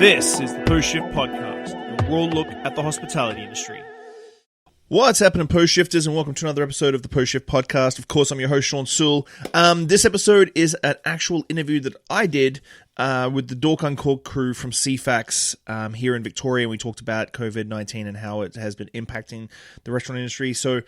This is the Post Shift Podcast, your raw look at the hospitality industry. What's happening, Post Shifters, and welcome to another episode of the Post Shift Podcast. Of course, I'm your host, Shawn Soole. This episode is an actual interview that I did with the Dork Uncorked crew from CFAX here in Victoria, and we talked about COVID-19 and how it has been impacting the restaurant industry. So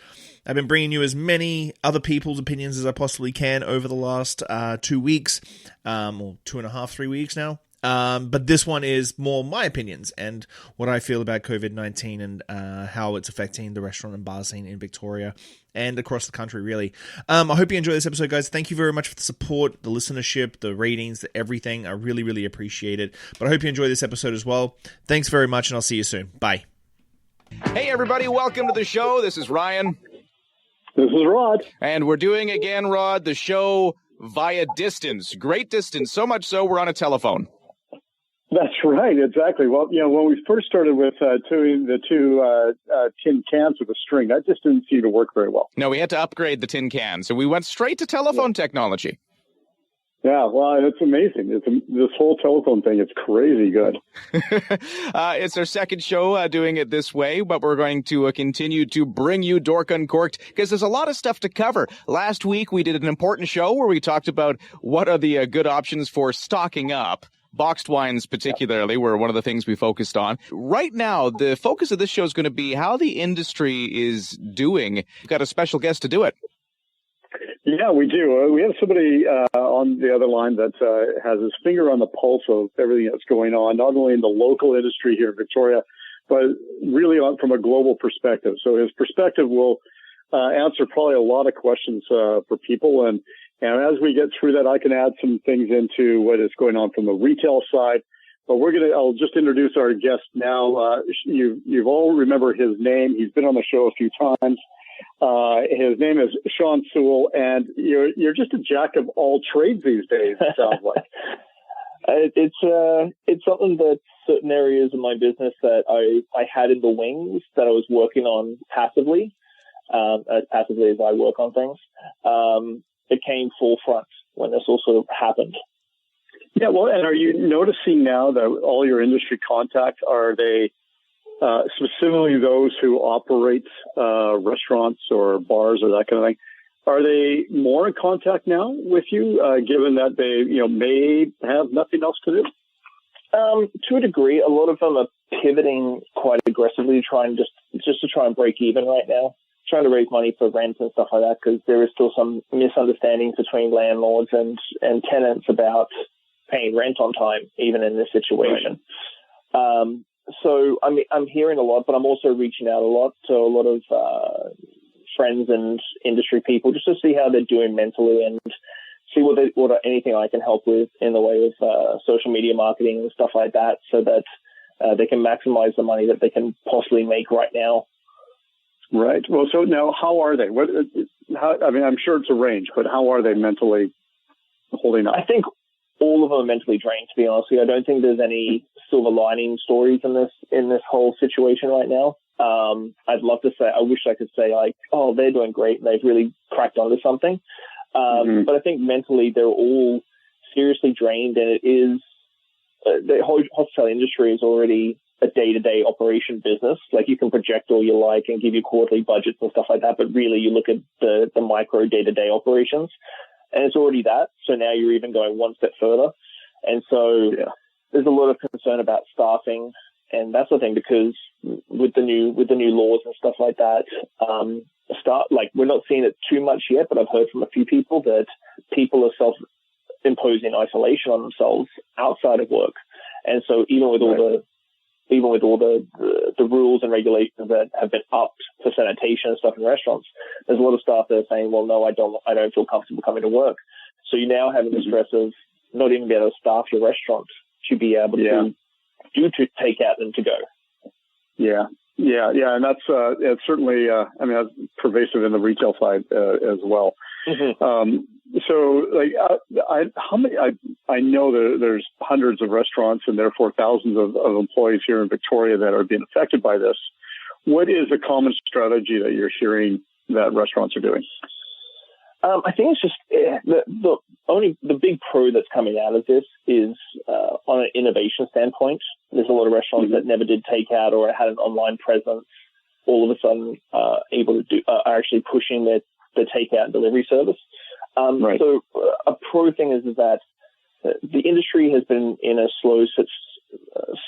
I've been bringing you as many other people's opinions as I possibly can over the last 2 weeks, or 2.5, 3 weeks now. But this one is more my opinions and what I feel about COVID-19 and how it's affecting the restaurant and bar scene in Victoria and across the country, really. I hope you enjoy this episode, guys. Thank you very much for the support, the listenership, the ratings, everything. I really, really appreciate it. But I hope you enjoy this episode as well. Thanks very much, and I'll see you soon. Bye. Hey, everybody. Welcome to the show. This is Ryan. This is Rod. And we're doing again, Rod, the show via distance. Great distance. So much so, we're on a telephone. That's right, exactly. Well, you know, when we first started with doing the two tin cans with a string, that just didn't seem to work very well. No, we had to upgrade the tin can, so we went straight to telephone technology. Yeah, well, it's amazing. This whole telephone thing, it's crazy good. It's our second show doing it this way, but we're going to continue to bring you Dork Uncorked because there's a lot of stuff to cover. Last week, we did an important show where we talked about what are the good options for stocking up. Boxed wines particularly were one of the things we focused on. Right now, the focus of this show is going to be how the industry is doing. We've got a special guest to do it. Yeah, we do. We have somebody on the other line that has his finger on the pulse of everything that's going on, not only in the local industry here in Victoria, but really from a global perspective. So his perspective will answer probably a lot of questions for people. And as we get through that, I can add some things into what is going on from the retail side. But I'll just introduce our guest now. You've all remember his name. He's been on the show a few times. His name is Shawn Soole, and you're just a jack of all trades these days, it sounds like. It's something that certain areas of my business that I had in the wings that I was working on passively, as passively as I work on things. It came forefront when this all sort of happened. Yeah, well, and are you noticing now that all your industry contacts, are they specifically those who operate restaurants or bars or that kind of thing, are they more in contact now with you, given that they may have nothing else to do? To a degree, a lot of them are pivoting quite aggressively, trying just to try and break even right now. Trying to raise money for rent and stuff like that, because there is still some misunderstandings between landlords and tenants about paying rent on time, even in this situation. Right. So I'm hearing a lot, but I'm also reaching out a lot to a lot of friends and industry people just to see how they're doing mentally and see what anything I can help with in the way of social media marketing and stuff like that, so that they can maximize the money that they can possibly make right now. Right. Well, so now how are they? I'm sure it's a range, but how are they mentally holding up? I think all of them are mentally drained, to be honest with you. I don't think there's any silver lining stories in this whole situation right now. I'd love to say, I wish I could say like, oh, they're doing great and they've really cracked onto something. But I think mentally they're all seriously drained, and it is, the whole hospitality industry is already a day-to-day operation business. Like, you can project all you like and give you quarterly budgets and stuff like that, but really you look at the micro day-to-day operations, and it's already that. So now you're even going one step further. And so there's a lot of concern about staffing, and that's the thing, because with the new laws and stuff like that, we're not seeing it too much yet, but I've heard from a few people that people are self-imposing isolation on themselves outside of work. And so even with all the rules and regulations that have been upped for sanitation and stuff in restaurants, there's a lot of staff that are saying, well, no, I don't feel comfortable coming to work. So you're now having the stress of not even being able to staff your restaurant to be able to do to take out and to go. Yeah. And that's it's certainly that's pervasive in the retail side as well. Mm-hmm. So, how many? I know that there's hundreds of restaurants and therefore thousands of employees here in Victoria that are being affected by this. What is a common strategy that you're hearing that restaurants are doing? I think it's just the big pro that's coming out of this is on an innovation standpoint. There's a lot of restaurants that never did takeout or had an online presence. All of a sudden, are actually pushing their takeout and delivery service. Right. So a pro thing is that the industry has been in a slow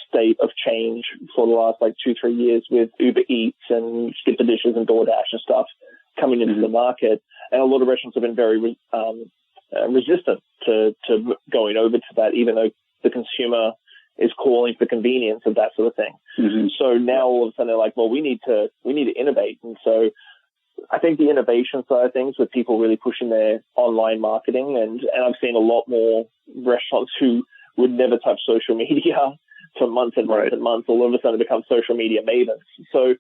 state of change for the last 2-3 years with Uber Eats and Skip the Dishes and DoorDash and stuff coming into the market. And a lot of restaurants have been very resistant to going over to that, even though the consumer is calling for convenience of that sort of thing. So now all of a sudden they're like, well, we need to innovate. And so I think the innovation side of things, with people really pushing their online marketing, and I've seen a lot more restaurants who would never touch social media for months and months and months, all of a sudden become social media mavens. So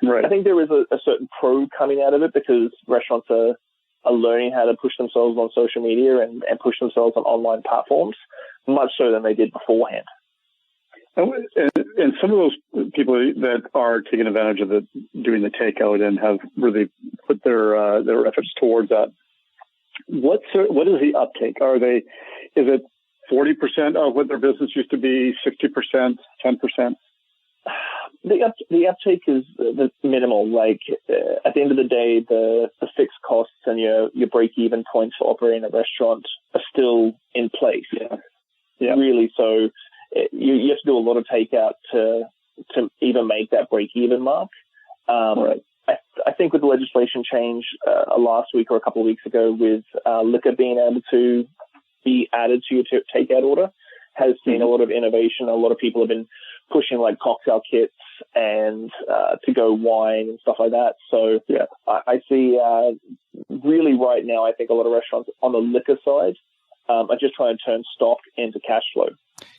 I think there is a certain pro coming out of it, because restaurants are learning how to push themselves on social media and push themselves on online platforms, much so than they did beforehand. And some of those people that are taking advantage of doing the takeout and have really put their efforts towards that, what is the uptake? Is it 40% of what their business used to be, 60%, 10%? The uptake is the minimal. At the end of the day, the fixed costs and your break-even points for operating a restaurant are still in place. Yeah. Really. So you have to do a lot of takeout to even make that break-even mark. I think with the legislation change last week or a couple of weeks ago, with liquor being able to be added to your takeout order, has seen a lot of innovation. A lot of people have been pushing cocktail kits and to-go wine and stuff like that. So I see really right now, I think a lot of restaurants on the liquor side are just trying to turn stock into cash flow.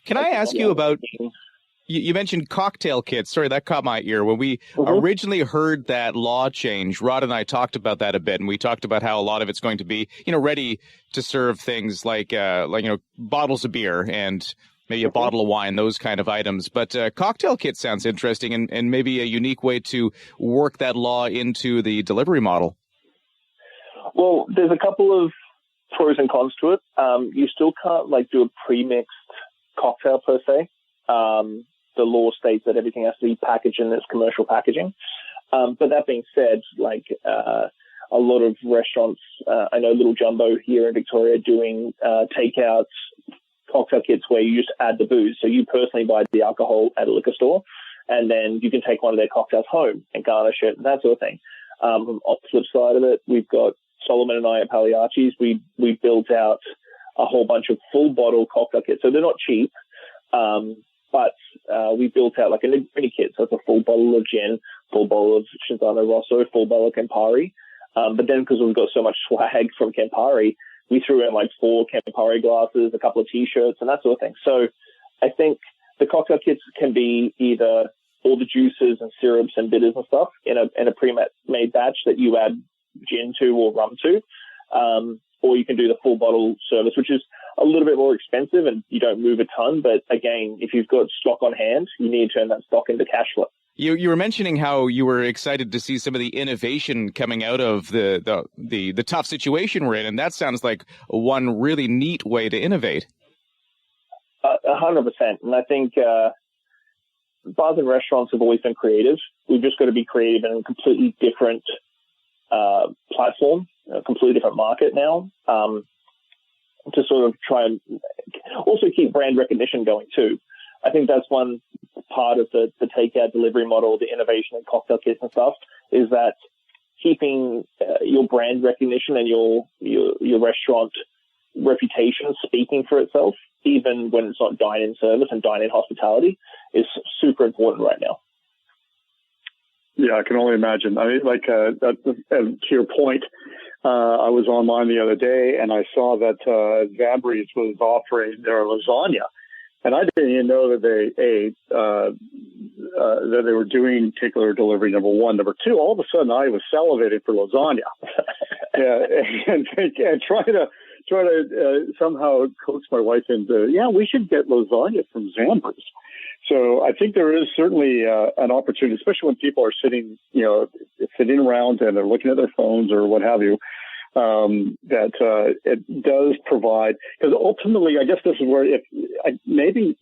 Can I ask you about, you mentioned cocktail kits. Sorry, that caught my ear. When we originally heard that law change, Rod and I talked about that a bit, and we talked about how a lot of it's going to be, ready to serve things like bottles of beer and maybe a bottle of wine, those kind of items. But cocktail kit sounds interesting, and maybe a unique way to work that law into the delivery model. Well, there's a couple of pros and cons to it. You still can't do a pre-mixed cocktail per se. The law states that everything has to be packaged in its commercial packaging. But that being said, a lot of restaurants, I know Little Jumbo here in Victoria, doing takeouts, cocktail kits where you just add the booze. So you personally buy the alcohol at a liquor store, and then you can take one of their cocktails home and garnish it and that sort of thing. On the flip side of it, we've got Solomon and I at Pagliacci's. We built out a whole bunch of full bottle cocktail kits. So they're not cheap, but we built out a Negroni kit. So it's a full bottle of gin, full bottle of Cinzano Rosso, full bottle of Campari. But then because we've got so much swag from Campari, we threw in 4 Campari glasses, a couple of T-shirts, and that sort of thing. So I think the cocktail kits can be either all the juices and syrups and bitters and stuff in a pre-made batch that you add gin to or rum to, or you can do the full bottle service, which is a little bit more expensive and you don't move a ton. But again, if you've got stock on hand, you need to turn that stock into cash flow. You were mentioning how you were excited to see some of the innovation coming out of the tough situation we're in, and that sounds like one really neat way to innovate. 100%. And I think bars and restaurants have always been creative. We've just got to be creative in a completely different platform, a completely different market now, to sort of try and also keep brand recognition going too. I think that's one part of the takeout delivery model, the innovation in cocktail kits and stuff, is that keeping your brand recognition and your restaurant reputation speaking for itself, even when it's not dine-in service and dine-in hospitality, is super important right now. Yeah, I can only imagine. I mean, to your point, I was online the other day and I saw that Zambri's was offering their lasagna. And I didn't even know that they were doing takeout delivery, number one. Number two, all of a sudden I was salivating for lasagna. and trying to somehow coax my wife into, we should get lasagna from Zambri's. So I think there is certainly an opportunity, especially when people are sitting around and they're looking at their phones or what have you. that it does provide, because ultimately, I guess this is where, maybe,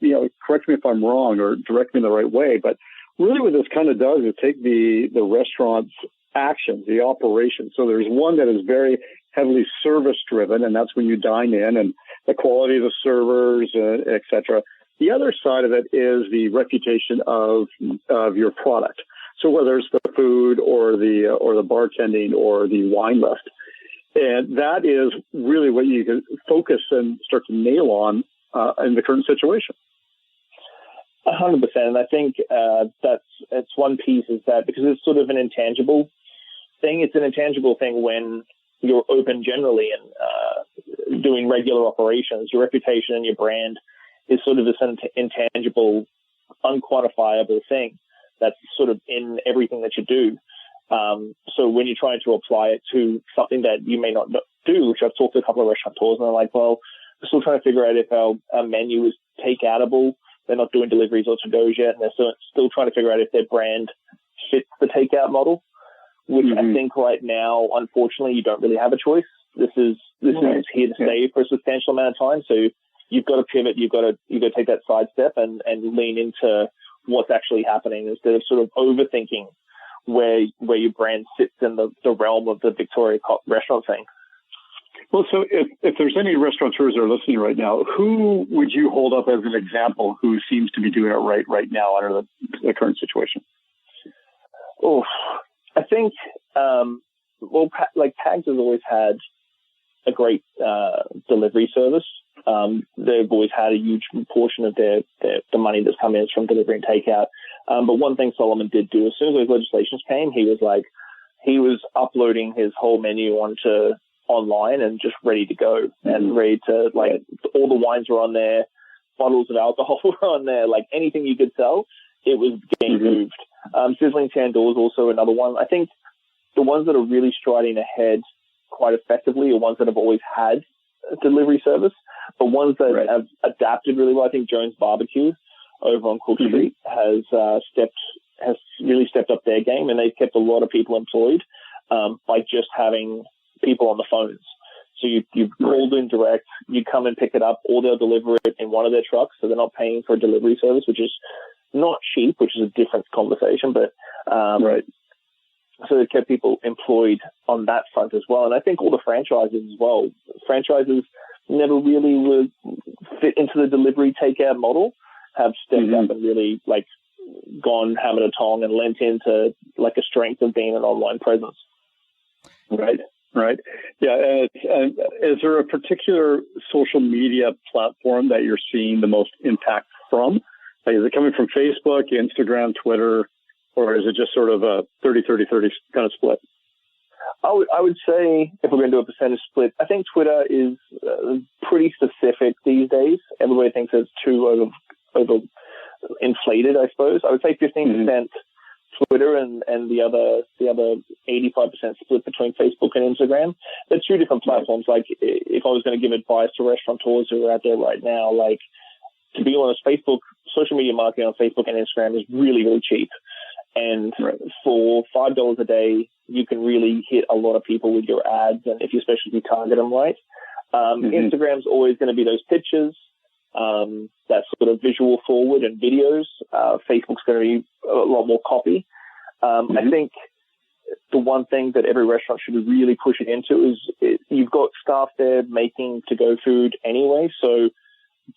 correct me if I'm wrong or direct me in the right way, but really what this kind of does is take the restaurant's actions, the operation. So there's one that is very heavily service driven, and that's when you dine in and the quality of the servers, et cetera. The other side of it is the reputation of your product. So whether it's the food or the bartending or the wine list, and that is really what you can focus and start to nail on in the current situation. 100%. And I think it's one piece is that because it's sort of an intangible thing. It's an intangible thing when you're open generally and doing regular operations. Your reputation and your brand is sort of this intangible, unquantifiable thing that's sort of in everything that you do. So when you're trying to apply it to something that you may not do, which I've talked to a couple of restaurateurs, and they're like, well, we're still trying to figure out if our menu is take-outable. They're not doing deliveries or to-goes yet, and they're still trying to figure out if their brand fits the takeout model, which I think right now, unfortunately, you don't really have a choice. This is here to stay for a substantial amount of time. So you've got to pivot. You've got to take that sidestep and lean into what's actually happening instead of sort of overthinking where your brand sits in the realm of the Victoria restaurant thing. Well, so if there's any restaurateurs that are listening right now, who would you hold up as an example who seems to be doing it right now under the current situation? Oh, I think, Tags has always had a great delivery service. They've always had a huge portion of the money that's come in from delivery and takeout. But one thing Solomon did do, as soon as those legislations came, he was uploading his whole menu onto online and just ready to go and ready to, all the wines were on there, bottles of alcohol were on there, anything you could sell, it was getting moved. Sizzling Tandoor is also another one. I think the ones that are really striding ahead quite effectively are ones that have always had a delivery service, but ones that have adapted really well. I think Jones Barbecue over on Cook Street has really stepped up their game, and they've kept a lot of people employed by just having people on the phones. So you called in direct, you come and pick it up, or they'll deliver it in one of their trucks, so they're not paying for a delivery service, which is not cheap, which is a different conversation, but so they kept people employed on that front as well. And I think all the franchises as well. Franchises never really would fit into the delivery takeout model, have stepped up and really gone hammer to tong and lent into a strength of being an online presence. Right. Yeah. And is there a particular social media platform that you're seeing the most impact from? Is it coming from Facebook, Instagram, Twitter, or is it just sort of a 30-30-30 kind of split? I would say, if we're going to do a percentage split, I think Twitter is pretty specific these days. Everybody thinks it's too over inflated, I suppose. I would say 15% Twitter and the other 85% split between Facebook and Instagram. They're two different platforms. If I was going to give advice to restaurateurs who are out there right now, to be honest, Facebook, social media marketing on Facebook and Instagram is really, really cheap. And for $5 a day, you can really hit a lot of people with your ads, and especially if you target them right. Instagram's always going to be those pictures, that sort of visual forward and videos. Facebook's going to be a lot more copy. I think the one thing that every restaurant should be really pushing into is you've got staff there making to-go food anyway, so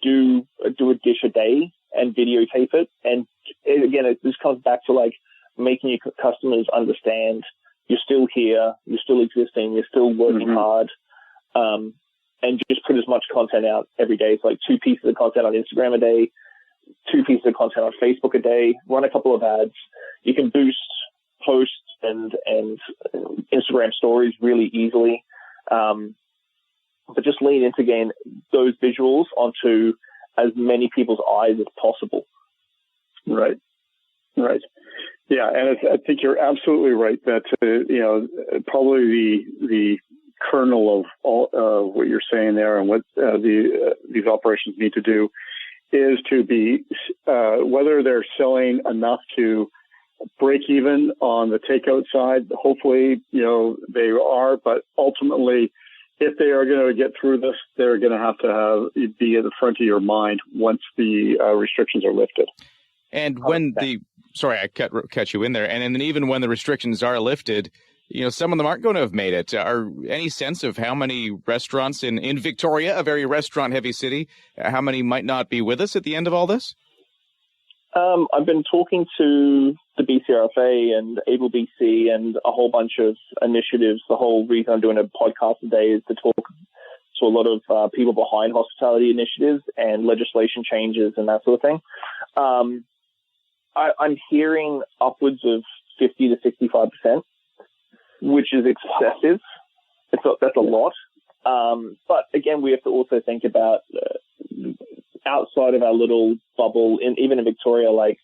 do a dish a day and videotape it. And again, this comes back to making your customers understand you're still here, you're still existing, you're still working hard, and just put as much content out every day. It's 2 pieces of content on Instagram a day, 2 pieces of content on Facebook a day, run a couple of ads. You can boost posts and Instagram stories really easily. But just lean into getting those visuals onto as many people's eyes as possible. Right. Yeah, and I think you're absolutely right that probably the kernel of all what you're saying there and what these operations need to do is to be whether they're selling enough to break even on the takeout side. Hopefully, they are, but ultimately, if they are going to get through this, they're going to have be at the front of your mind once the restrictions are lifted. And when sorry, I cut you in there. And then even when the restrictions are lifted, some of them aren't going to have made it. Are any sense of how many restaurants in Victoria, a very restaurant-heavy city, how many might not be with us at the end of all this? I've been talking to the BCRFA and Able BC and a whole bunch of initiatives. The whole reason I'm doing a podcast today is to talk to a lot of people behind hospitality initiatives and legislation changes and that sort of thing. I'm hearing upwards of 50 to 65%, which is excessive. That's a lot. But again, we have to also think about outside of our little bubble, even in Victoria, like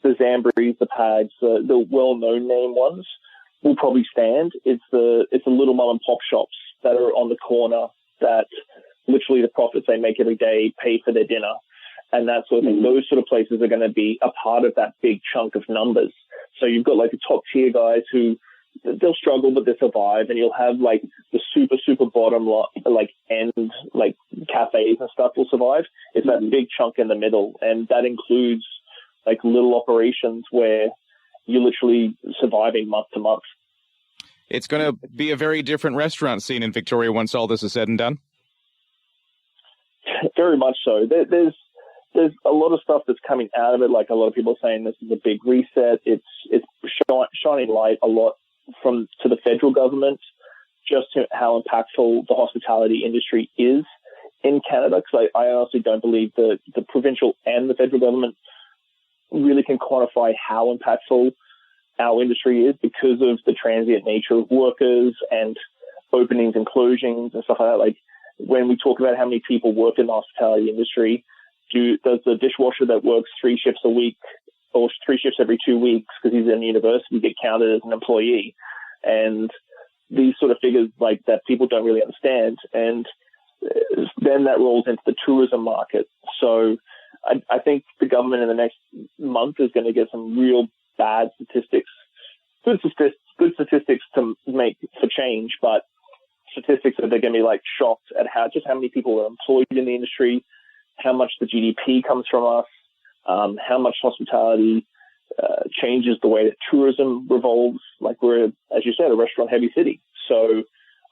the Zambories, the Pags, the well-known name ones will probably stand. It's the little mom and pop shops that are on the corner that literally the profits they make every day pay for their dinner and that sort of thing. Those sort of places are going to be a part of that big chunk of numbers. So you've got like the top tier guys who they'll struggle, but they survive. And you'll have like the super, super bottom end, like cafes and stuff will survive. It's that big chunk in the middle. And that includes like little operations where you're literally surviving month to month. It's going to be a very different restaurant scene in Victoria once all this is said and done. Very much so. There's a lot of stuff that's coming out of it. Like a lot of people are saying this is a big reset. It's shining light a lot to the federal government, just how impactful the hospitality industry is in Canada. Because I honestly don't believe that the provincial and the federal government really can quantify how impactful our industry is because of the transient nature of workers and openings and closings and stuff like that. Like when we talk about how many people work in the hospitality industry, does the dishwasher that works 3 shifts a week or 3 shifts every 2 weeks because he's in university get counted as an employee? And these sort of figures like that people don't really understand. And then that rolls into the tourism market. So I think the government in the next month is going to get some real bad statistics, good statistics to make for change, but statistics that they're going to be like shocked at how many people are employed in the industry, how much the GDP comes from us, how much hospitality changes the way that tourism revolves. Like we're, as you said, a restaurant-heavy city. So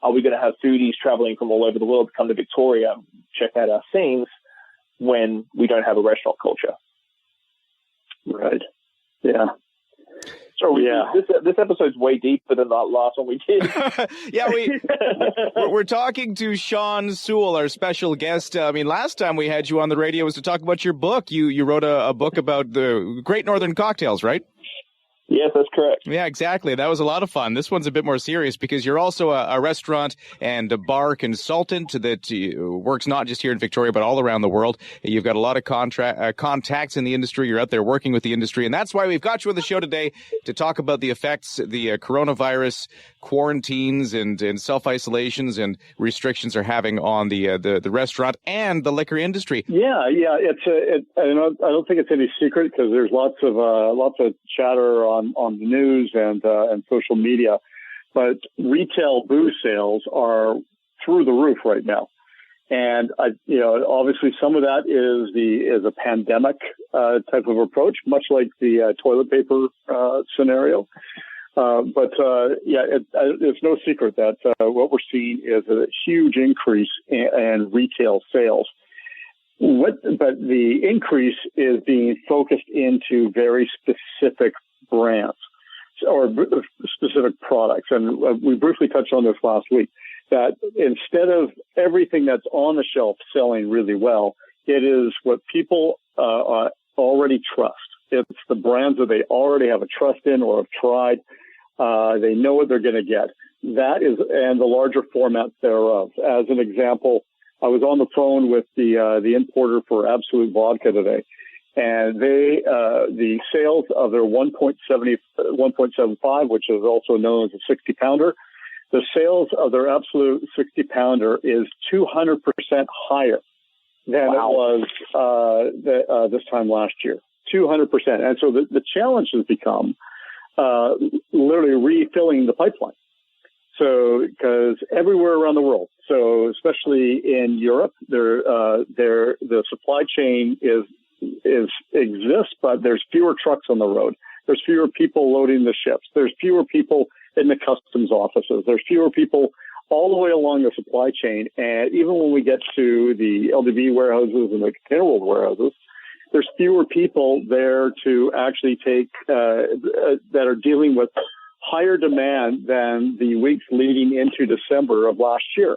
are we going to have foodies traveling from all over the world to come to Victoria, check out our scenes when we don't have a restaurant culture? Right. Yeah. So this episode's way deeper than the last one we did. Yeah, we're talking to Shawn Soole, our special guest. Last time we had you on the radio was to talk about your book. You wrote a book about the Great Northern Cocktails, right? Yes, that's correct. Yeah, exactly. That was a lot of fun. This one's a bit more serious because you're also a restaurant and a bar consultant that works not just here in Victoria, but all around the world. You've got a lot of contacts in the industry. You're out there working with the industry. And that's why we've got you on the show today to talk about the effects the coronavirus quarantines and self-isolations and restrictions are having on the restaurant and the liquor industry. Yeah. I don't think it's any secret because there's lots of chatter on the news and social media, but retail booze sales are through the roof right now. And obviously some of that is a pandemic type of approach, much like the toilet paper scenario. It's no secret that what we're seeing is a huge increase in retail sales. But the increase is being focused into very specific brands or specific products. And we briefly touched on this last week, that instead of everything that's on the shelf selling really well, it is what people already trust. It's the brands that they already have a trust in or have tried. They know what they're going to get. That is, and the larger formats thereof. As an example, I was on the phone with the importer for Absolute Vodka today, and the sales of their 1.75, which is also known as a 60-pounder, the sales of their Absolute 60-pounder is 200% higher than it was this time last year. 200%. And so the challenge has become literally refilling the pipeline. So, because everywhere around the world, so especially in Europe, the supply chain exists, but there's fewer trucks on the road. There's fewer people loading the ships. There's fewer people in the customs offices. There's fewer people all the way along the supply chain. And even when we get to the LDB warehouses and the container world warehouses, there's fewer people there to actually take that are dealing with higher demand than the weeks leading into December of last year.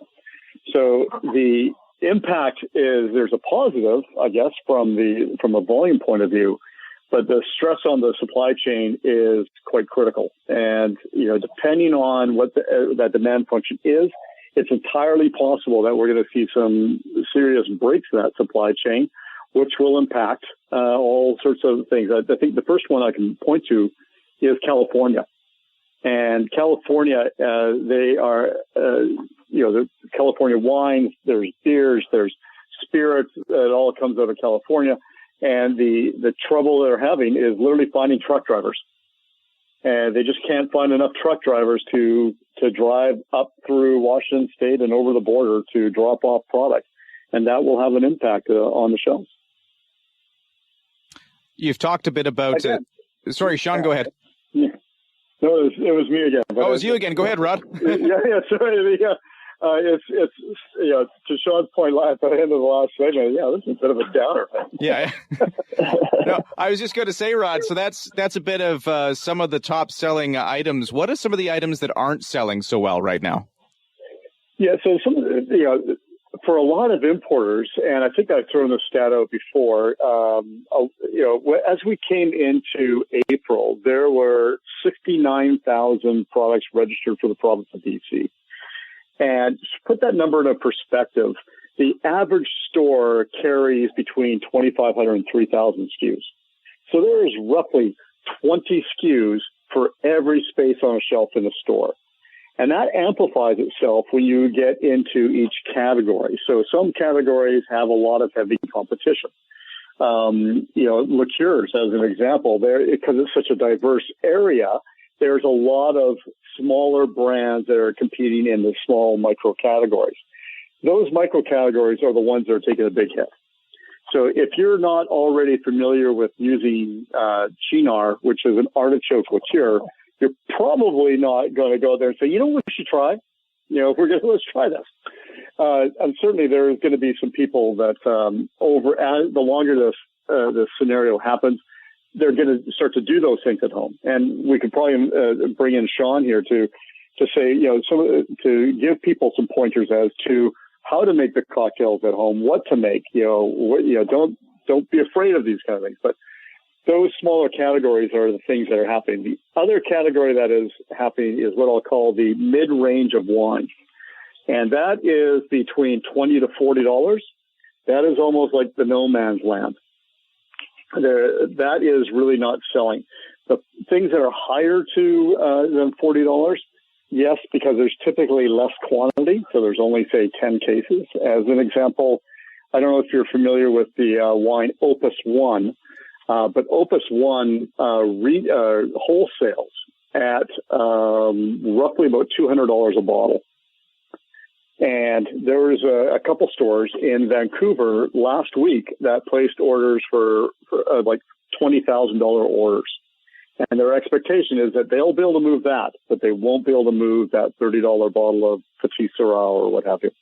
So the impact is there's a positive, I guess, from a volume point of view, but the stress on the supply chain is quite critical. And, depending on what that demand function is, it's entirely possible that we're going to see some serious breaks in that supply chain, which will impact all sorts of things. I think the first one I can point to is California. And California, they are, the California wines, there's beers, there's spirits, it all comes out of California. And the trouble they're having is literally finding truck drivers. And they just can't find enough truck drivers to drive up through Washington State and over the border to drop off product. And that will have an impact on the shelves. You've talked a bit about... sorry, Shawn, go ahead. Yeah. No, it was me again. But it was you again. Go ahead, Rod. Sorry. It's to Shawn's point at the end of the last segment. Yeah, this is a bit of a downer. Yeah. No, I was just going to say, Rod. So that's a bit of some of the top selling items. What are some of the items that aren't selling so well right now? Yeah, so some of the, for a lot of importers, and I think I've thrown this stat out before, as we came into April, there were 69,000 products registered for the province of BC. And to put that number into perspective, the average store carries between 2,500 and 3,000 SKUs. So there is roughly 20 SKUs for every space on a shelf in the store. And that amplifies itself when you get into each category. So some categories have a lot of heavy competition. Liqueurs, as an example, because it's such a diverse area, there's a lot of smaller brands that are competing in the small micro categories. Those micro categories are the ones that are taking a big hit. So if you're not already familiar with using Chinar, which is an artichoke liqueur, you're probably not going to go there and say, we should try. Let's try this. And certainly there is going to be some people that the longer this scenario happens, they're going to start to do those things at home. And we could probably bring in Shawn here to say, to give people some pointers as to how to make the cocktails at home, what to make. Don't be afraid of these kind of things. But those smaller categories are the things that are happening. The other category that is happening is what I'll call the mid-range of wine. And that is between $20 to $40. That is almost like the no man's land. That is really not selling. The things that are higher than $40, yes, because there's typically less quantity. So there's only, say, 10 cases. As an example, I don't know if you're familiar with the wine Opus One. But Opus One wholesales at roughly about $200 a bottle. And there was a couple stores in Vancouver last week that placed orders for like $20,000 orders. And their expectation is that they'll be able to move that, but they won't be able to move that $30 bottle of Petit Syrah or what have you.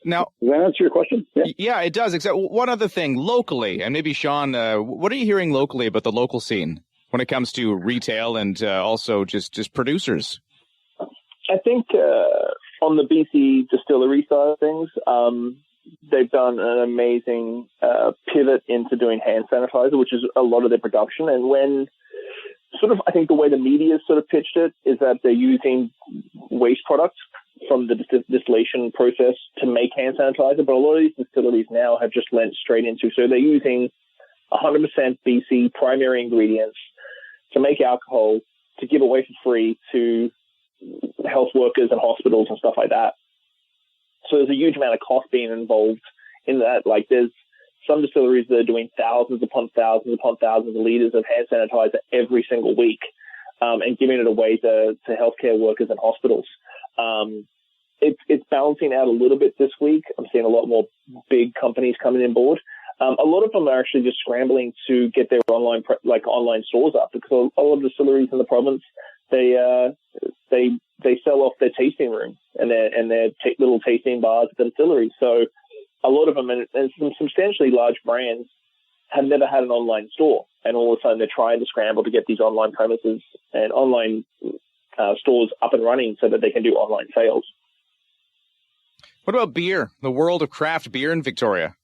Now, does that answer your question? Yeah, it does. Except one other thing, locally, and maybe Shawn, what are you hearing locally about the local scene when it comes to retail and also just producers? I think on the BC distillery side of things, they've done an amazing pivot into doing hand sanitizer, which is a lot of their production. And when I think the way the media sort of pitched it is that they're using waste products from the distillation process to make hand sanitizer, but a lot of these distilleries now have just lent straight into, so they're using 100% BC primary ingredients to make alcohol to give away for free to health workers and hospitals and stuff like that. So there's a huge amount of cost being involved in that. Like there's some distilleries that are doing thousands upon thousands upon thousands of liters of hand sanitizer every single week, and giving it away to healthcare workers and hospitals. It's balancing out a little bit this week. I'm seeing a lot more big companies coming on board. A lot of them are actually just scrambling to get their online stores up, because a lot of distilleries in the province, they sell off their tasting room and their little tasting bars at the distilleries. So a lot of them, and some substantially large brands, have never had an online store, and all of a sudden they're trying to scramble to get these online premises and online stores up and running so that they can do online sales. What about beer? The world of craft beer in Victoria.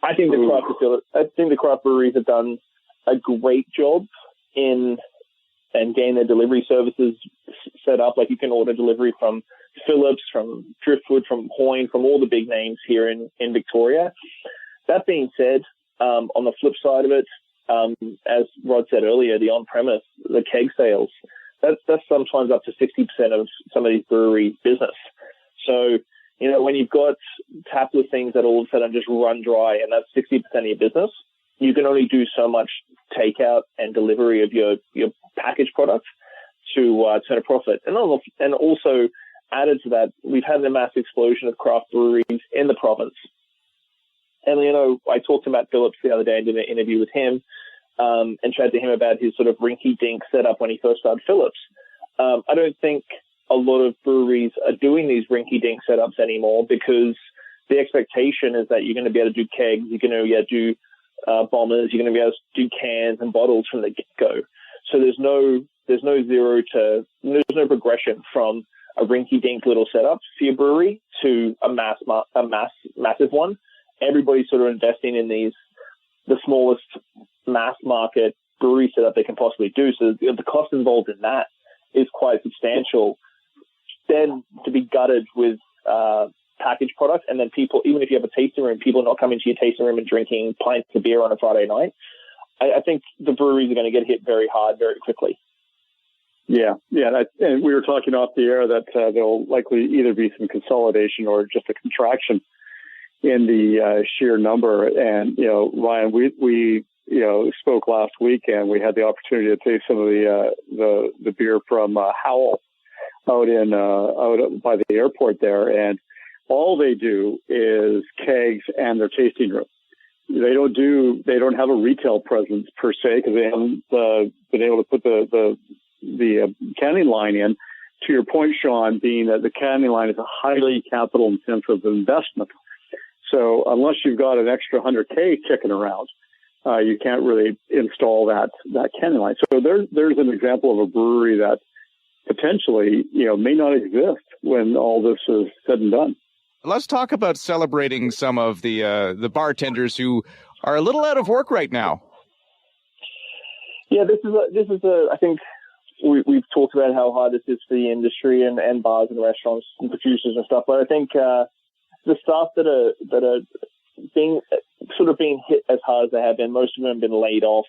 I think the craft breweries have done a great job in and getting their delivery services set up. Like, you can order delivery from Phillips, from Driftwood, from Hoyne, from all the big names here in Victoria. That being said, on the flip side of it, as Rod said earlier, the on-premise, the keg sales, that's sometimes up to 60% of some of these breweries' business. So, when you've got tap listings that all of a sudden just run dry, and that's 60% of your business, you can only do so much takeout and delivery of your packaged products to turn a profit. And also added to that, we've had a mass explosion of craft breweries in the province. And, I talked to Matt Phillips the other day and did an interview with him, and chatted to him about his sort of rinky-dink setup when he first started Phillips. I don't think a lot of breweries are doing these rinky-dink setups anymore, because the expectation is that you're going to be able to do kegs, you're going to be able to do bombers, you're going to be able to do cans and bottles from the get-go. So there's no progression from a rinky-dink little setup for your brewery to a massive one. Everybody's sort of investing in the smallest mass market brewery setup they can possibly do. So the cost involved in that is quite substantial. Then to be gutted with packaged products, and then people, even if you have a tasting room, people not coming to your tasting room and drinking pints of beer on a Friday night, I think the breweries are going to get hit very hard very quickly. Yeah. And we were talking off the air that there'll likely either be some consolidation or just a contraction in the sheer number. And, Ryan, we spoke last week, and we had the opportunity to taste some of the beer from Howell out by the airport there. And all they do is kegs and their tasting room. They don't have a retail presence per se, because they haven't been able to put the canning line in. To your point, Shawn, being that the canning line is a highly capital intensive investment. So unless you've got an extra $100K kicking around, you can't really install that canning line. So there's an example of a brewery that potentially, may not exist when all this is said and done. Let's talk about celebrating some of the bartenders who are a little out of work right now. Yeah, this is I think we've talked about how hard this is for the industry and bars and restaurants and producers and stuff. But I think the staff that are being hit as hard as they have been, most of them have been laid off.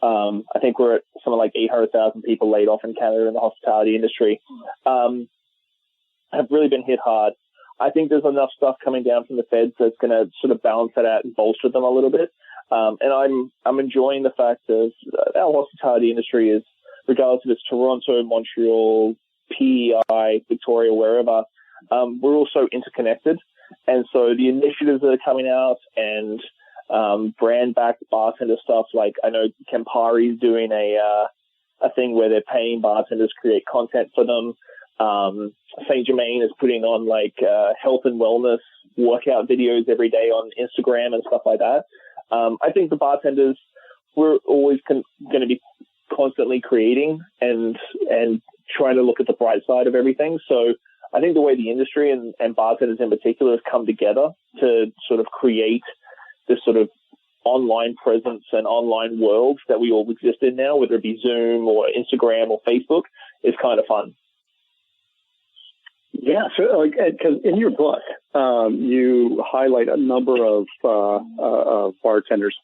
I think we're at something like 800,000 people laid off in Canada in the hospitality industry. Have really been hit hard. I think there's enough stuff coming down from the feds that's going to sort of balance that out and bolster them a little bit. And I'm enjoying the fact that our hospitality industry is, regardless if it's Toronto, Montreal, PEI, Victoria, wherever, we're also interconnected. And so the initiatives that are coming out and brand-backed bartender stuff, like I know Campari is doing a thing where they're paying bartenders to create content for them. Saint Germain is putting on health and wellness workout videos every day on Instagram and stuff like that. I think the bartenders, we're always going to be constantly creating and trying to look at the bright side of everything. So I think the way the industry and bartenders in particular have come together to sort of create this sort of online presence and online world that we all exist in now, whether it be Zoom or Instagram or Facebook, is kind of fun. Yeah, so because in your book, you highlight a number of bartenders.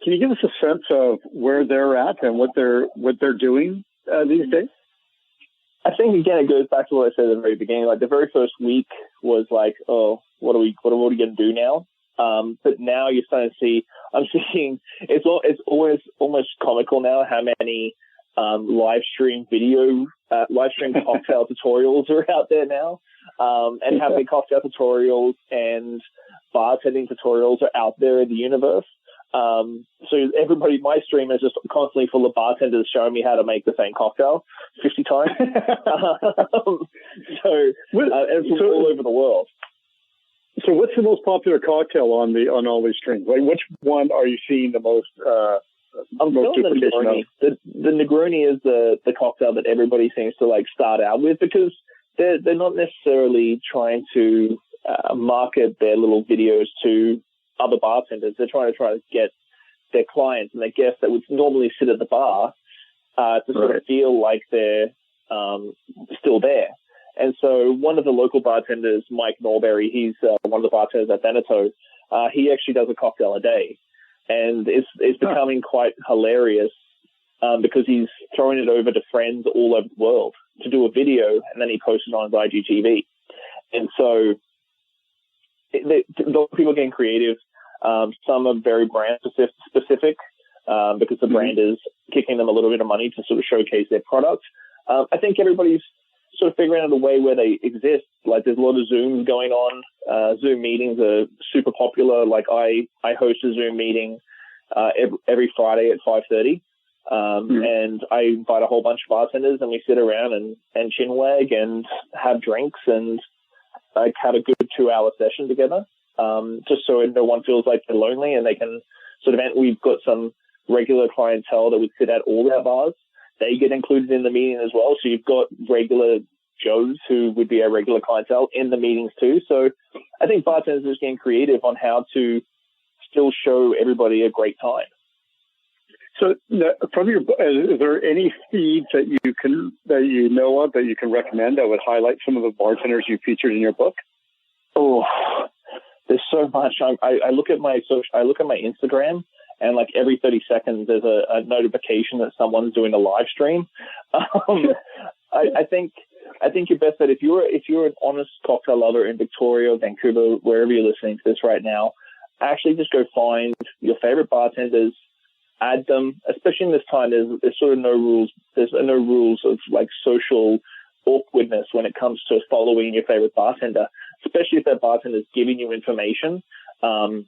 Can you give us a sense of where they're at and what they're doing these days? I think again it goes back to what I said at the very beginning. Like the very first week was like, oh, what are we going to do now? But now you're starting to see, I'm seeing, it's always almost comical now how many live stream cocktail tutorials are out there now, and how many cocktail tutorials and bartending tutorials are out there in the universe. So everybody, my stream is just constantly full of bartenders showing me how to make the same cocktail 50 times. And from all over the world. So what's the most popular cocktail on all these streams? Like, which one are you seeing the most? I'm feeling the Negroni. The Negroni is the cocktail that everybody seems to like start out with, because they're not necessarily trying to market their little videos to other bartenders. They're trying to get their clients and their guests that would normally sit at the bar to sort of feel like they're still there. And so one of the local bartenders, Mike Norberry, he's one of the bartenders at Veneto. He actually does a cocktail a day, and it's becoming quite hilarious because he's throwing it over to friends all over the world to do a video, and then he posts it on his IGTV. And so people are getting creative. Some are very brand specific because the brand is kicking them a little bit of money to sort of showcase their product. I think everybody's sort of figuring out a way where they exist. Like, there's a lot of Zooms going on. Zoom meetings are super popular. Like, I host a Zoom meeting every Friday at 5:30. And I invite a whole bunch of bartenders, and we sit around and chinwag and have drinks and like have a good 2-hour session together. Just so no one feels like they're lonely, and they can sort of, we've got some regular clientele that would sit at all our bars. They get included in the meeting as well. So you've got regular Joes who would be our regular clientele in the meetings too. So I think bartenders are just getting creative on how to still show everybody a great time. So from your, is there any feeds that you know of that you can recommend that would highlight some of the bartenders you featured in your book? Oh, there's so much. I look at my Instagram, and like every 30 seconds there's a notification that someone's doing a live stream. I think your best bet, if you're an honest cocktail lover in Victoria, Vancouver, wherever you're listening to this right now, actually just go find your favorite bartenders, add them. Especially in this time, there's sort of no rules. There's no rules of like social awkwardness when it comes to following your favorite bartender, especially if that bartender is giving you information and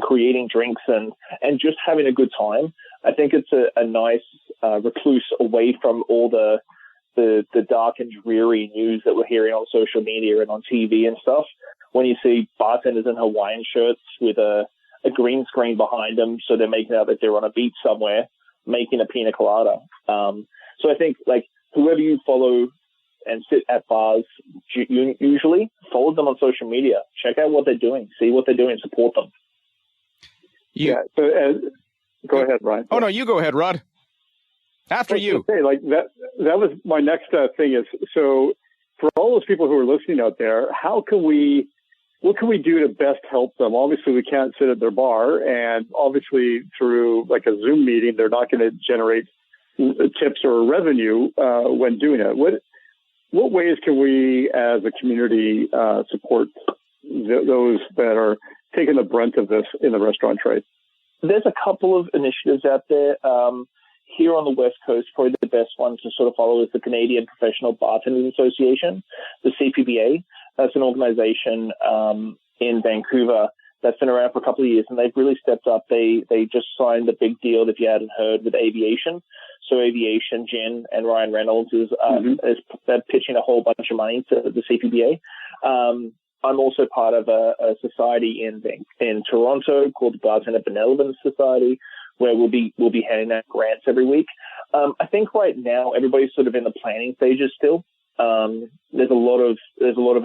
creating drinks and just having a good time. I think it's a nice recluse away from all the dark and dreary news that we're hearing on social media and on TV and stuff. When you see bartenders in Hawaiian shirts with a green screen behind them, so they're making out that they're on a beach somewhere making a pina colada. So I think like whoever you follow and sit at bars, usually follow them on social media. Check out what they're doing, see what they're doing, support them. So go ahead, Ryan. Oh no, you go ahead, Rod. After you. Okay, like that was my next thing is, so for all those people who are listening out there, what can we do to best help them? Obviously, we can't sit at their bar, and obviously through like a Zoom meeting, they're not going to generate tips or revenue when doing it. What ways can we as a community support those that are taking the brunt of this in the restaurant trade? There's a couple of initiatives out there. Here on the West Coast, probably the best one to sort of follow is the Canadian Professional Bartenders Association, the CPBA. That's an organization in Vancouver that's been around for a couple of years, and they've really stepped up. They just signed a big deal, if you hadn't heard, with Aviation. So Aviation, Jen and Ryan Reynolds they're pitching a whole bunch of money to the CPBA. I'm also part of a society in Toronto called the Bartender Benevolence Society, where we'll be handing out grants every week. I think right now everybody's sort of in the planning stages still. There's a lot of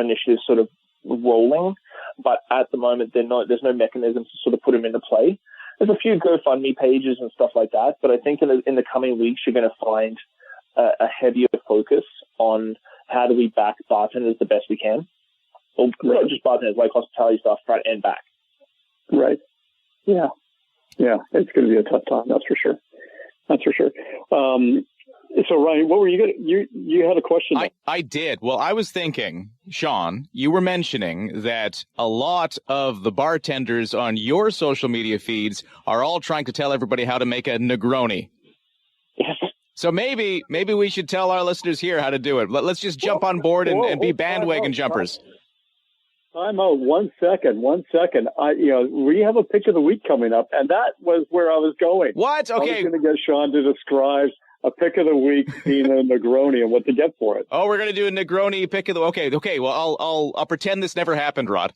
initiatives sort of rolling, but at the moment there's no mechanism to sort of put them into play. There's a few GoFundMe pages and stuff like that, but I think in the coming weeks you're going to find a heavier focus on how do we back bartenders the best we can, or not just bartenders, like hospitality staff, front and back. Right. Yeah. Yeah, it's going to be a tough time. That's for sure. So, Ryan, what were you going to, you had a question? I did. Well, I was thinking, Shawn, you were mentioning that a lot of the bartenders on your social media feeds are all trying to tell everybody how to make a Negroni. Yes. So maybe we should tell our listeners here how to do it. Let's just jump on board and be bandwagon jumpers. Time out. 1 second. We have a pick of the week coming up, and that was where I was going. What? Okay. I was going to get Shawn to describe a pick of the week being a Negroni and what to get for it. Oh, we're going to do a Negroni pick of the... Okay. Well, I'll pretend this never happened, Rod.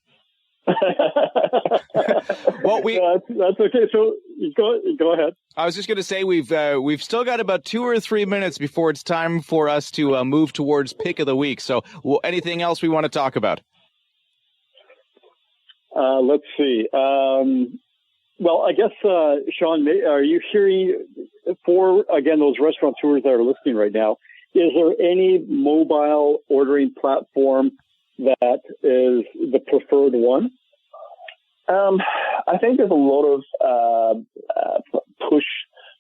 Well, that's okay. So go ahead. I was just going to say we've still got about 2 or 3 minutes before it's time for us to move towards pick of the week. So, anything else we want to talk about? Let's see. Well, I guess Shawn, are you hearing for again those restaurateurs that are listening right now? Is there any mobile ordering platform that is the preferred one? I think there's a lot of push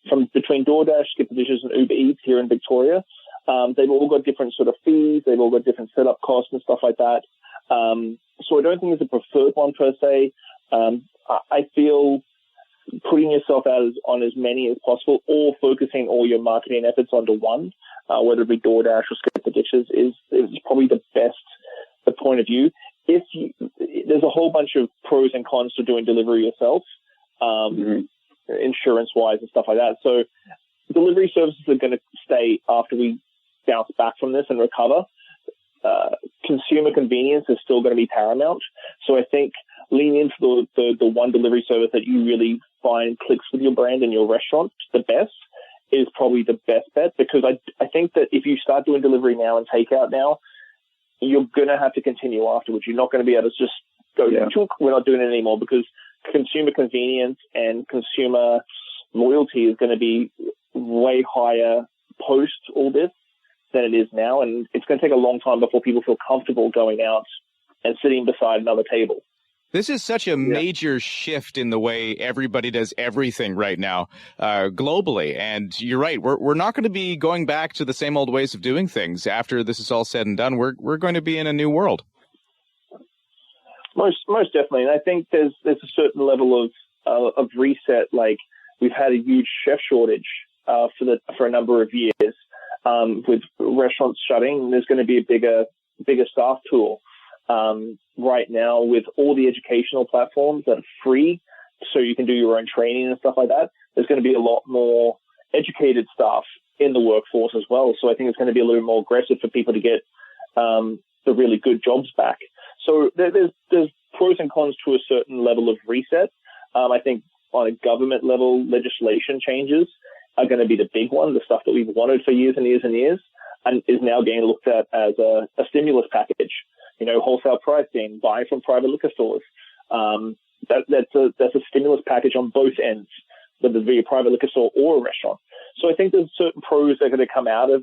from between DoorDash, SkipTheDishes, and Uber Eats here in Victoria. They've all got different sort of fees. They've all got different setup costs and stuff like that. So I don't think there's a preferred one per se. I feel putting yourself out on as many as possible or focusing all your marketing efforts onto one, whether it be DoorDash or SkipTheDishes, is probably the best point of view. There's a whole bunch of pros and cons to doing delivery yourself, insurance-wise and stuff like that. So delivery services are going to stay after we bounce back from this and recover. Consumer convenience is still going to be paramount. So I think lean into the one delivery service that you really find clicks with your brand and your restaurant the best is probably the best bet, because I think that if you start doing delivery now and takeout now, you're going to have to continue afterwards. You're not going to be able to just go, we're not doing it anymore, because consumer convenience and consumer loyalty is going to be way higher post all this than it is now. And it's going to take a long time before people feel comfortable going out and sitting beside another table. This is such a major shift in the way everybody does everything right now, globally. And you're right. We're not going to be going back to the same old ways of doing things after this is all said and done. We're going to be in a new world. Most definitely. And I think there's a certain level of reset. Like, we've had a huge chef shortage for a number of years. With restaurants shutting, there's going to be a bigger staff pool. Right now, with all the educational platforms that are free, so you can do your own training and stuff like that, there's going to be a lot more educated staff in the workforce as well. So I think it's going to be a little more aggressive for people to get the really good jobs back. So there's pros and cons to a certain level of reset. I think on a government level, legislation changes are going to be the big one, the stuff that we've wanted for years and years and years, and is now getting looked at as a stimulus package. You know, wholesale pricing, buying from private liquor stores. That's a stimulus package on both ends, whether it be a private liquor store or a restaurant. So I think there's certain pros that are going to come out of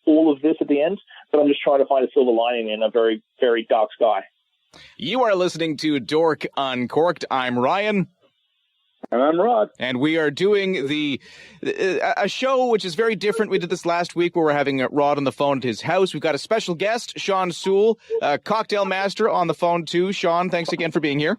all of this at the end, but I'm just trying to find a silver lining in a very, very dark sky. You are listening to Dork Uncorked. I'm Ryan. And I'm Rod. And we are doing a show which is very different. We did this last week where we're having Rod on the phone at his house. We've got a special guest, Shawn Soole, cocktail master, on the phone too. Shawn, thanks again for being here.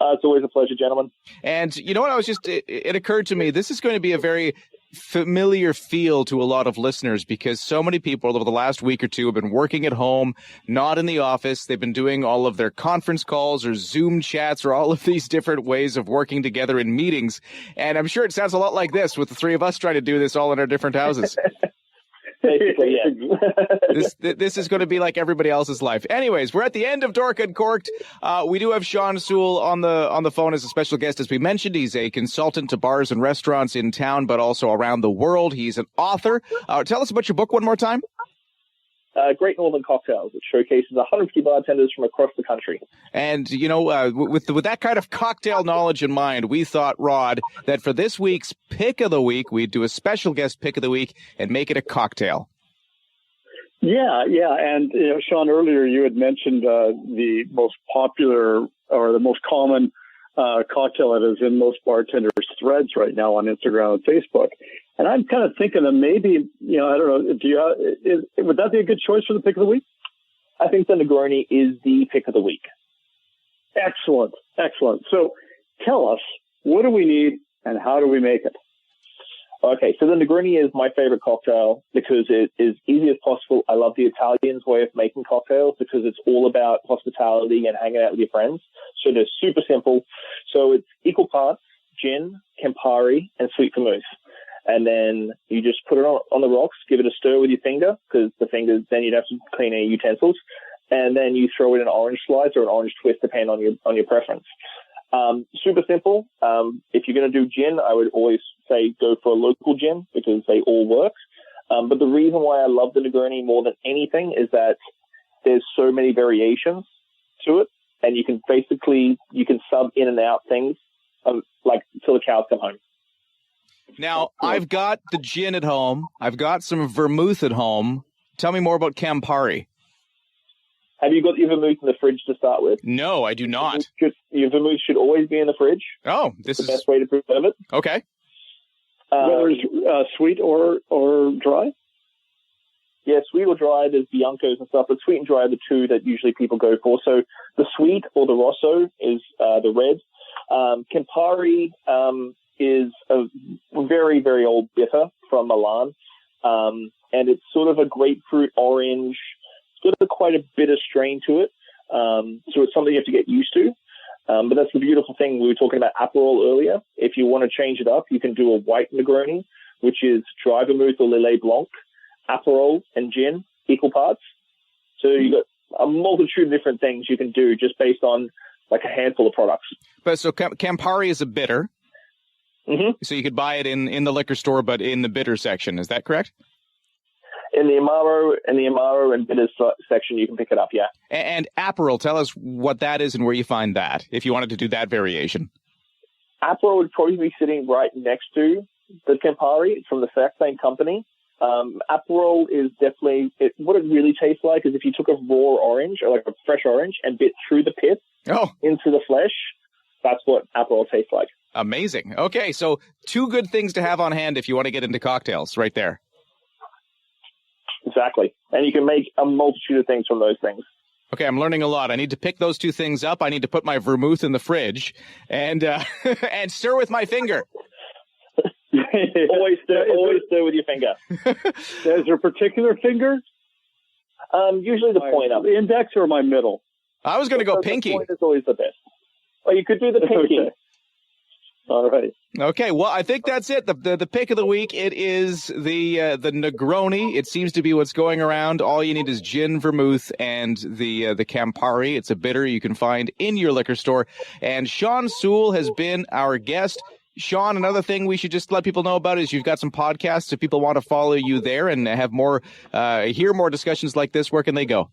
It's always a pleasure, gentlemen. And you know what? It occurred to me, this is going to be a very familiar feel to a lot of listeners, because so many people over the last week or two have been working at home, not in the office. They've been doing all of their conference calls or Zoom chats or all of these different ways of working together in meetings. And I'm sure it sounds a lot like this, with the three of us trying to do this all in our different houses. Basically, yeah. This is going to be like everybody else's life. Anyways, we're at the end of Dork Uncorked. We do have Shawn Soole on the phone as a special guest. As we mentioned, he's a consultant to bars and restaurants in town, but also around the world. He's an author. Tell us about your book one more time. Great Northern Cocktails. It showcases 150 bartenders from across the country. And, you know, with that kind of cocktail knowledge in mind, we thought, Rod, that for this week's Pick of the Week, we'd do a special guest Pick of the Week and make it a cocktail. Yeah. And, Shawn, earlier you had mentioned the most popular or the most common cocktail that is in most bartenders' threads right now on Instagram and Facebook. And I'm kind of thinking that maybe, I don't know, would that be a good choice for the pick of the week? I think the Negroni is the pick of the week. Excellent. So tell us, what do we need and how do we make it? Okay, so the Negroni is my favorite cocktail because it is easy as possible. I love the Italians' way of making cocktails because it's all about hospitality and hanging out with your friends. So they're super simple. So it's equal parts gin, Campari, and sweet vermouth. And then you just put it on the rocks, give it a stir with your finger because the fingers, then you'd have to clean any utensils. And then you throw in an orange slice or an orange twist, depending on your preference. Super simple. If you're going to do gin, I would always say go for a local gin because they all work. But the reason why I love the Negroni more than anything is that there's so many variations to it, and you can sub in and out things like till the cows come home. Now, I've got the gin at home. I've got some vermouth at home. Tell me more about Campari. Have you got your vermouth in the fridge to start with? No, I do not. Your vermouth should always be in the fridge. Oh, this is the best way to preserve it. Okay. Whether it's sweet or dry? Yeah, sweet or dry. There's Biancos and stuff, but sweet and dry are the two that usually people go for. So the sweet or the Rosso is the red. Campari is a very, very old bitter from Milan, and it's sort of a grapefruit orange. It's got quite a bitter strain to it, so it's something you have to get used to. But that's the beautiful thing. We were talking about Aperol earlier. If you want to change it up, you can do a white Negroni, which is dry vermouth or Lillet Blanc, Aperol and gin, equal parts. So you've got a multitude of different things you can do just based on like a handful of products. But so Campari is a bitter. Mm-hmm. So you could buy it in the liquor store, but in the bitter section. Is that correct? In the Amaro and bitters section, you can pick it up, yeah. And Aperol, tell us what that is and where you find that, if you wanted to do that variation. Aperol would probably be sitting right next to the Campari. It's from the exact same company. Aperol is definitely, what it really tastes like is if you took a raw orange, or like a fresh orange, and bit through the pit into the flesh, that's what Aperol tastes like. Amazing. Okay, so two good things to have on hand if you want to get into cocktails right there. Exactly. And you can make a multitude of things from those things. Okay, I'm learning a lot. I need to pick those two things up. I need to put my vermouth in the fridge and and stir with my finger. Always stir with your finger. Is there a particular finger? Usually the point up. The index or my middle? I was going to go pinky. The point is always the best. Well, you could do the pinky. Okay. All right. Okay, well, I think that's it. The pick of the week, it is the Negroni. It seems to be what's going around. All you need is gin, vermouth, and the Campari. It's a bitter you can find in your liquor store. And Shawn Soole has been our guest. Shawn, another thing we should just let people know about is you've got some podcasts. If people want to follow you there and have more, hear more discussions like this, where can they go?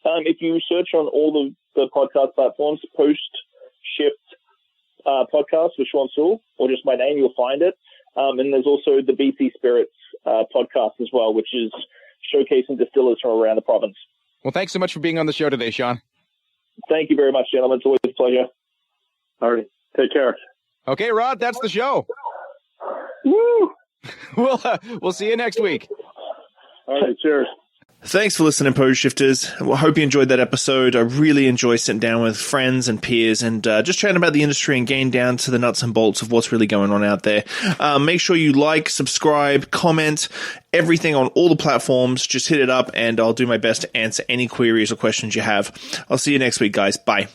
If you search on all the podcast platforms, post-shift podcast with Shawn Soole, or just my name, you'll find it. And there's also the BC Spirits podcast as well, which is showcasing distillers from around the province. Well, thanks so much for being on the show today, Shawn. Thank you very much, gentlemen. It's always a pleasure. All right. Take care. Okay, Rod, that's the show. Woo! We'll see you next week. All right, cheers. Thanks for listening, Pose Shifters. I hope you enjoyed that episode. I really enjoy sitting down with friends and peers and just chatting about the industry and getting down to the nuts and bolts of what's really going on out there. Make sure you like, subscribe, comment, everything on all the platforms. Just hit it up and I'll do my best to answer any queries or questions you have. I'll see you next week, guys. Bye.